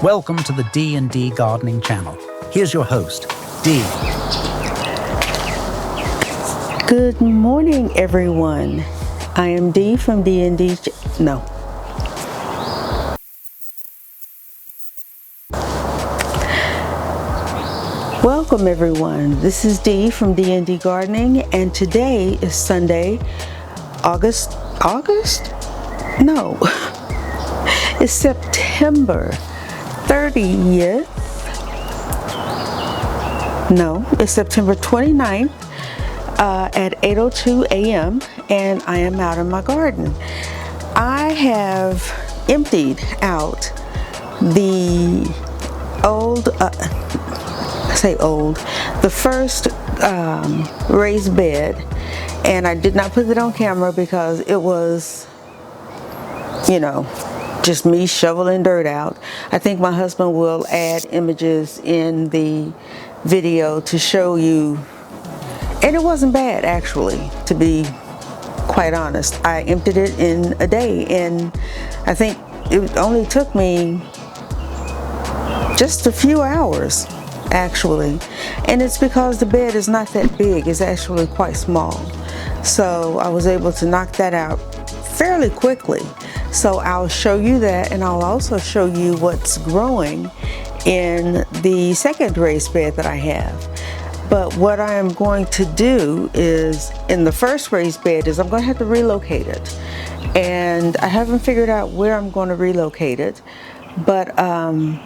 Welcome to the D&D Gardening Channel. Here's your host, Dee. Good morning, everyone. I am Dee from D&D. Welcome, everyone. This is Dee from D&D Gardening, and today is Sunday, it's September 30th. No, it's September 29th at 8:02 a.m. and I am out in my garden. I have emptied out the the first raised bed, and I did not put it on camera because it was, just me shoveling dirt out. I think my husband will add images in the video to show you, and it wasn't bad actually, to be quite honest. I emptied it in a day, and I think it only took me just a few hours actually, and it's because the bed is not that big. It's actually quite small, so I was able to knock that out fairly quickly. So I'll show you that, and I'll also show you what's growing in the second raised bed that I have. But what I am going to do is, in the first raised bed, is I'm going to have to relocate it, and I haven't figured out where I'm going to relocate it, but I'm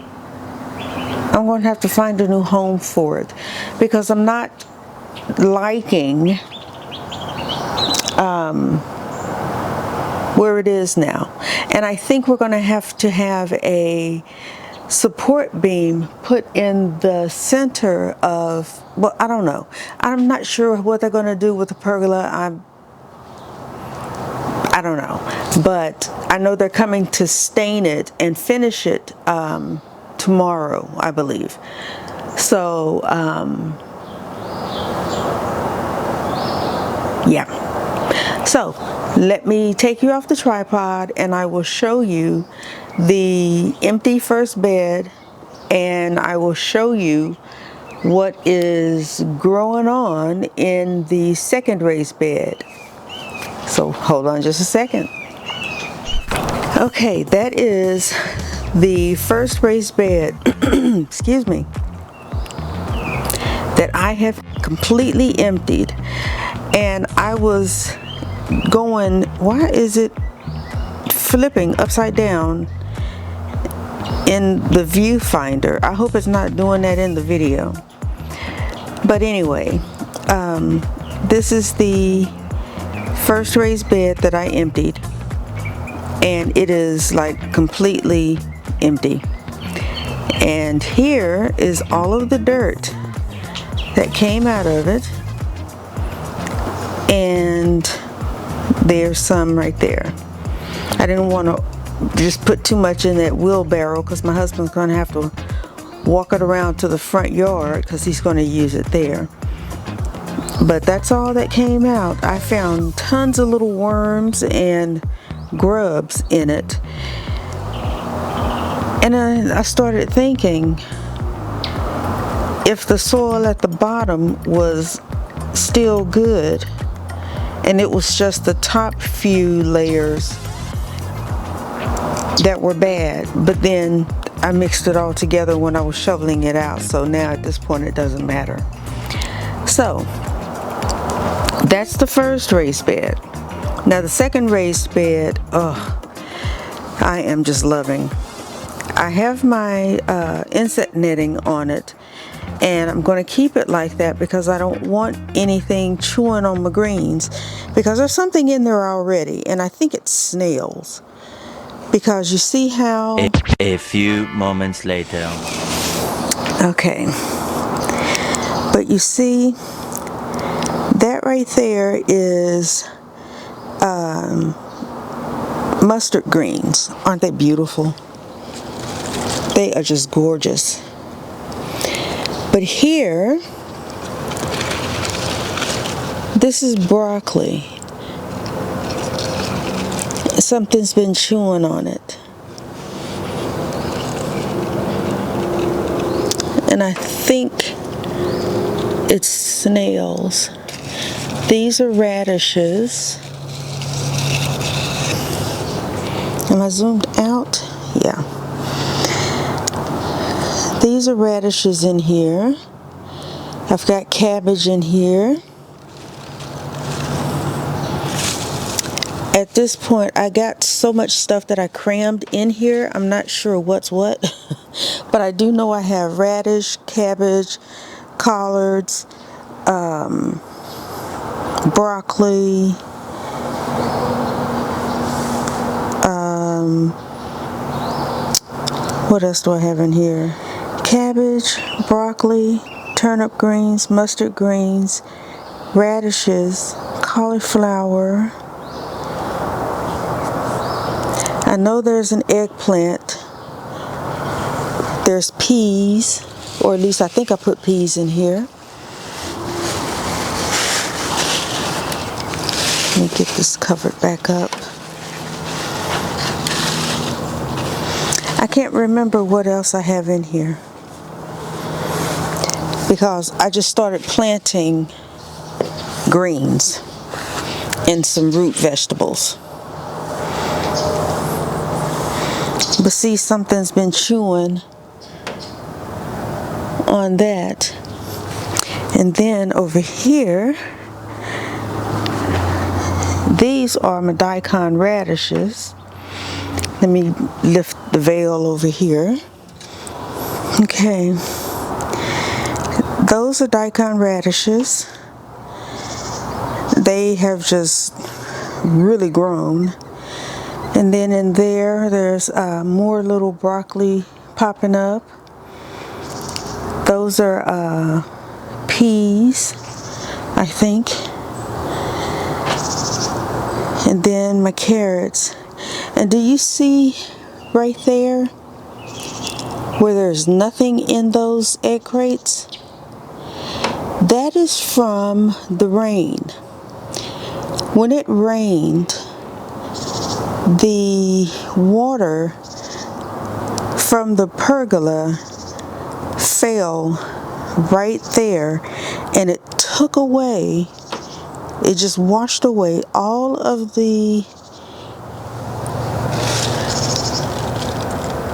going to have to find a new home for it because I'm not liking where it is now. And I think we're going to have a support beam put in the center of, well, I don't know. I'm not sure what they're going to do with the pergola. I don't know. But I know they're coming to stain it and finish it tomorrow, I believe. So, yeah. So, let me take you off the tripod and I will show you the empty first bed, and I will show you what is growing on in the second raised bed. So, hold on just a second. Okay, that is the first raised bed, excuse me, that I have completely emptied. And I was going, why is it flipping upside down in the viewfinder? I hope it's not doing that in the video. But anyway, this is the first raised bed that I emptied, and it is like completely empty. And here is all of the dirt that came out of it, and there's some right there. I didn't want to just put too much in that wheelbarrow because my husband's going to have to walk it around to the front yard because he's going to use it there. But that's all that came out. I found tons of little worms and grubs in it. And I started thinking, if the soil at the bottom was still good, and it was just the top few layers that were bad, but then I mixed it all together when I was shoveling it out, so now at this point it doesn't matter. So that's the first raised bed. Now the second raised bed, I am just loving. I have my insect netting on it, and I'm going to keep it like that because I don't want anything chewing on my greens, because there's something in there already, and I think it's snails. Because you see how... A few moments later. Okay. But you see, that right there is mustard greens. Aren't they beautiful? They are just gorgeous. But here, this is broccoli. Something's been chewing on it. and I think it's snails. These are radishes. Am I zoomed out? Yeah. These are radishes in here. I've got cabbage in here. At this point, I got so much stuff that I crammed in here. I'm not sure what's what, but I do know I have radish, cabbage, collards, broccoli, what else do I have in here? Cabbage, broccoli, turnip greens, mustard greens, radishes, cauliflower. I know there's an eggplant. There's peas, or at least I think I put peas in here. Let me get this covered back up. I can't remember what else I have in here because I just started planting greens and some root vegetables. But see, something's been chewing on that. And then over here, these are my daikon radishes. Let me lift the veil over here. Okay. Those are daikon radishes. They have just really grown. And then in there, there's more little broccoli popping up. Those are peas, I think. And then my carrots. And do you see right there where there's nothing in those egg crates? That is from the rain. When it rained, the water from the pergola fell right there, and it took away, it just washed away all of the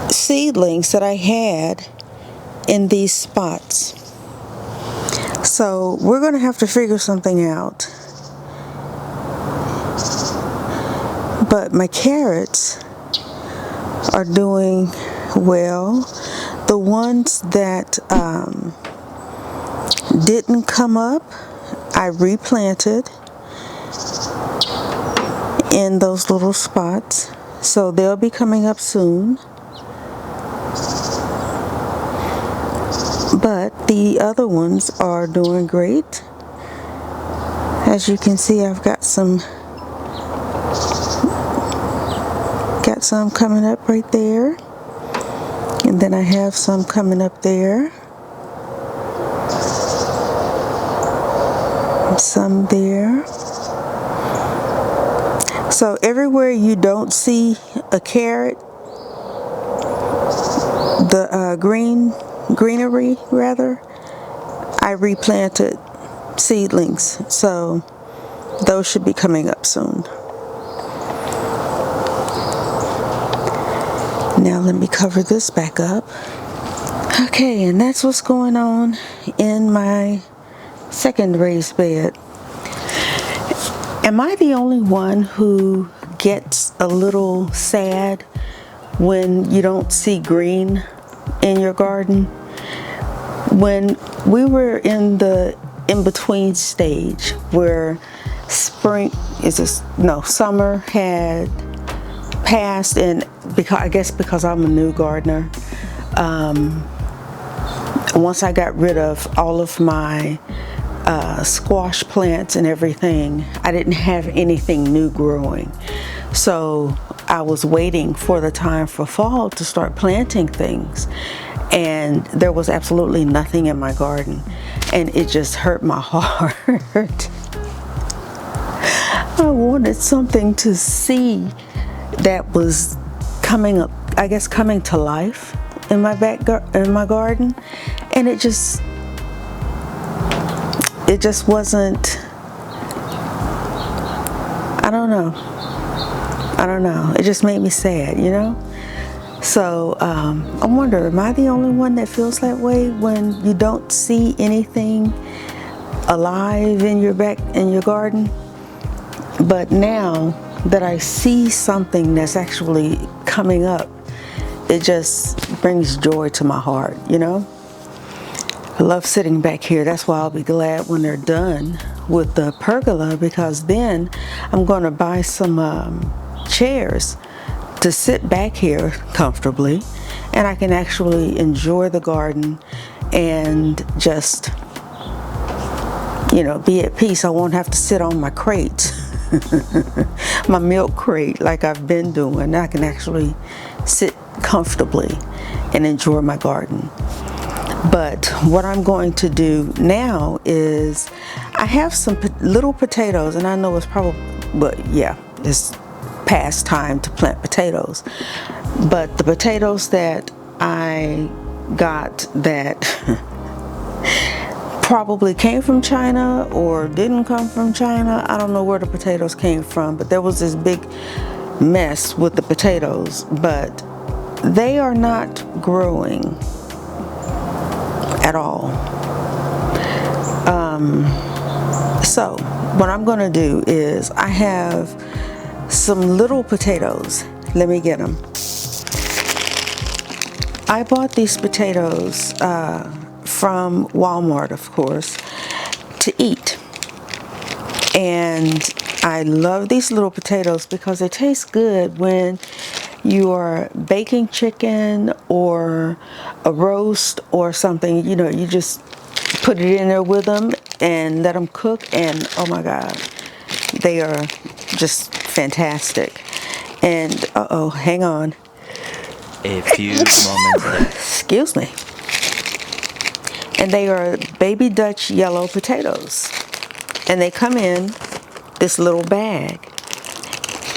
seedlings that I had in these spots. So we're going to have to figure something out. But my carrots are doing well. The ones that didn't come up, I replanted in those little spots. So they'll be coming up soon. But the other ones are doing great. As you can see, I've got some coming up right there, and then I have some coming up there, and some there. So everywhere you don't see a carrot, the greenery rather, I replanted seedlings, so those should be coming up soon. Now let me cover this back up. Okay, and that's what's going on in my second raised bed. Am I the only one who gets a little sad when you don't see green in your garden? When we were in the in-between stage where summer had passed, and because I'm a new gardener, once I got rid of all of my squash plants and everything, I didn't have anything new growing. So I was waiting for the time for fall to start planting things, and there was absolutely nothing in my garden, and it just hurt my heart. I wanted something to see that was coming up, I guess, coming to life in my garden, And it just wasn't, I don't know. It just made me sad, you know? So I wonder, am I the only one that feels that way when you don't see anything alive in your garden? But now that I see something that's actually coming up, it just brings joy to my heart, you know? I love sitting back here. That's why I'll be glad when they're done with the pergola, because then I'm going to buy some chairs to sit back here comfortably, and I can actually enjoy the garden and just, you know, be at peace. I won't have to sit on my crate, my milk crate, like I've been doing. I can actually sit comfortably and enjoy my garden. But what I'm going to do now is, I have some little potatoes, and I know it's probably, but yeah, it's past time to plant potatoes. But the potatoes that I got that probably came from China or didn't come from China, I don't know where the potatoes came from, but there was this big mess with the potatoes, but they are not growing at all. So what I'm going to do is, I have some little potatoes. Let me get them. I bought these potatoes from Walmart, of course, to eat. And I love these little potatoes because they taste good when you are baking chicken or a roast or something. You know, you just put it in there with them and let them cook, and oh my God, they are just fantastic. And hang on. A few moments later. Excuse me. And they are baby Dutch yellow potatoes. And they come in this little bag.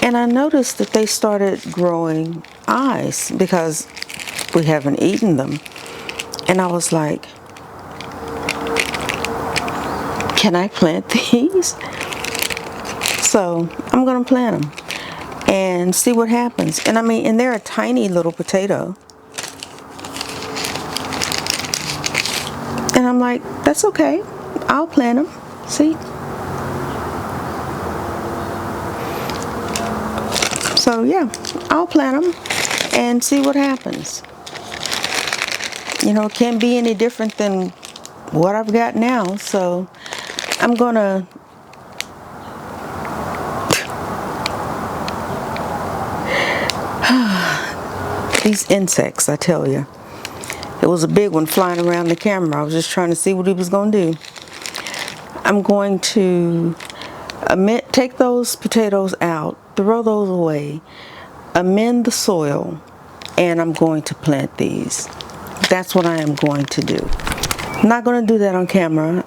And I noticed that they started growing eyes because we haven't eaten them. And I was like, can I plant these? So I'm going to plant them and see what happens. And I mean, and they're a tiny little potato. And I'm like, that's okay. I'll plant them. See? So yeah, I'll plant them and see what happens. You know, it can't be any different than what I've got now. So I'm gonna these insects, I tell you. It was a big one flying around the camera. I was just trying to see what he was going to do. I'm going to take those potatoes out, throw those away, amend the soil, and I'm going to plant these. That's what I am going to do. I'm not going to do that on camera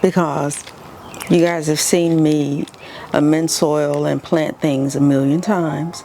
because you guys have seen me amend soil and plant things a million times.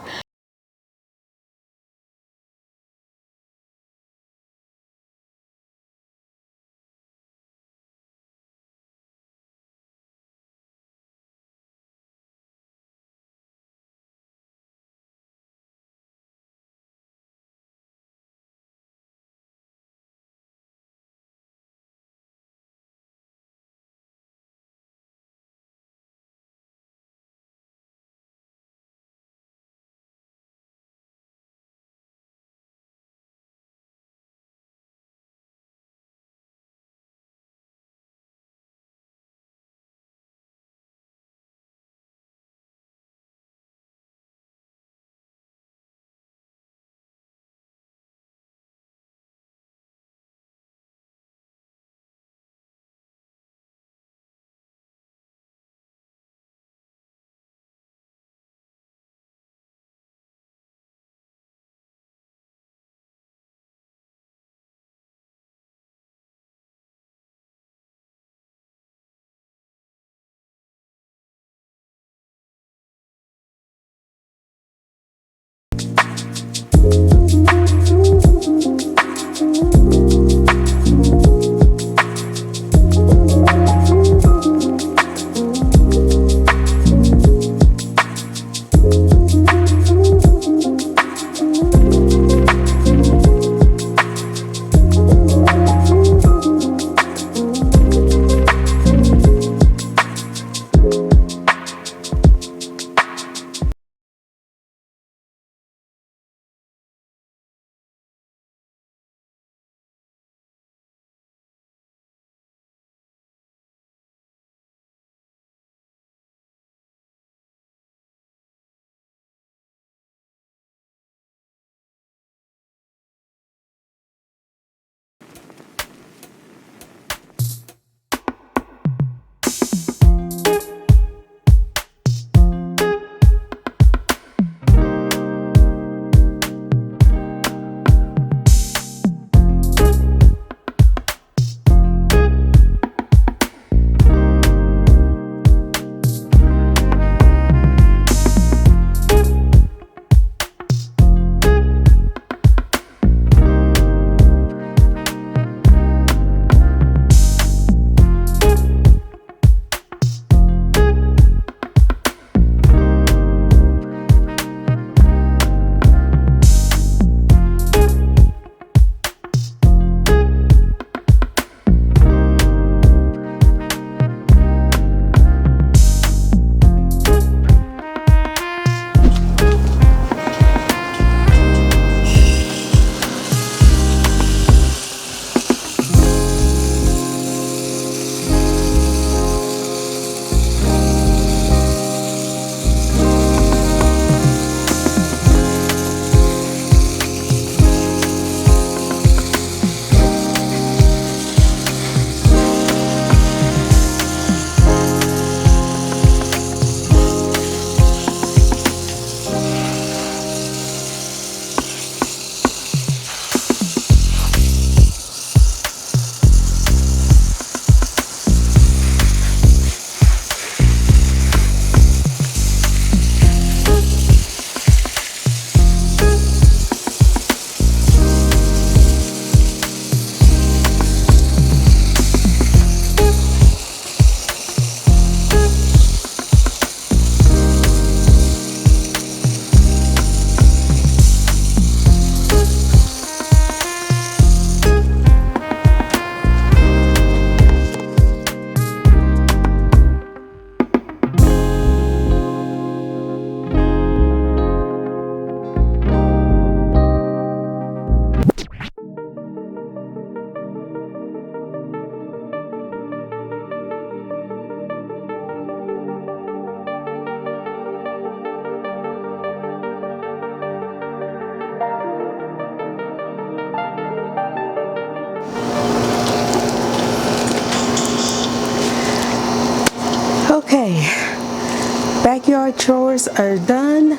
backyard chores are done,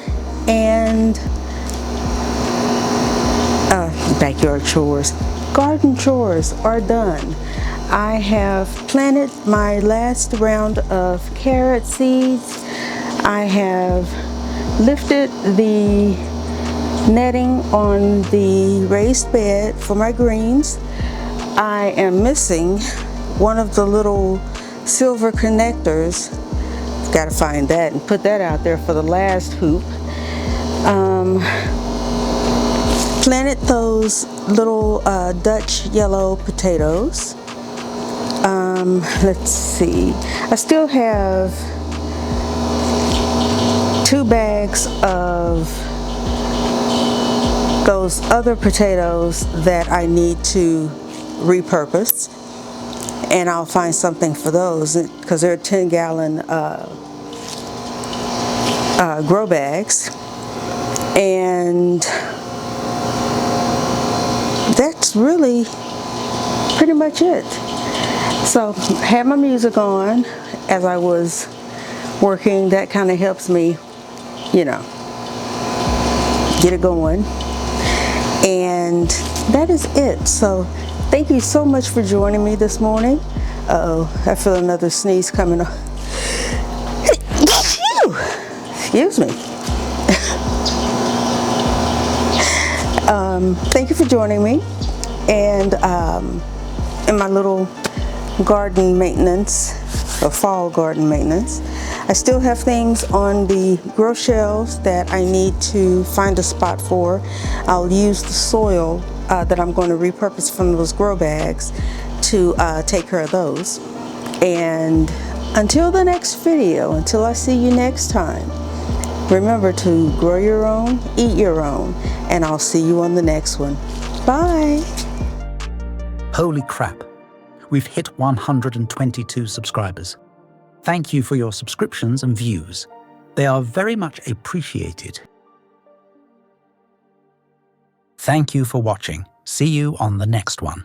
and garden chores are done. I have planted my last round of carrot seeds. I have lifted the netting on the raised bed for my greens. I am missing one of the little silver connectors. Got to find that and put that out there for the last hoop. Planted those little Dutch yellow potatoes. Let's see, I still have 2 bags of those other potatoes that I need to repurpose, and I'll find something for those because they're 10-gallon grow bags, and that's really pretty much it. So I had my music on as I was working. That kind of helps me, you know, get it going. And that is it. So thank you so much for joining me this morning. Uh-oh, I feel another sneeze coming on. Excuse me. Thank you for joining me. And in my little garden maintenance, or fall garden maintenance, I still have things on the grow shelves that I need to find a spot for. I'll use the soil that I'm going to repurpose from those grow bags to take care of those. And until the next video, until I see you next time, remember to grow your own, eat your own, and I'll see you on the next one. Bye. Holy crap. We've hit 122 subscribers. Thank you for your subscriptions and views. They are very much appreciated. Thank you for watching. See you on the next one.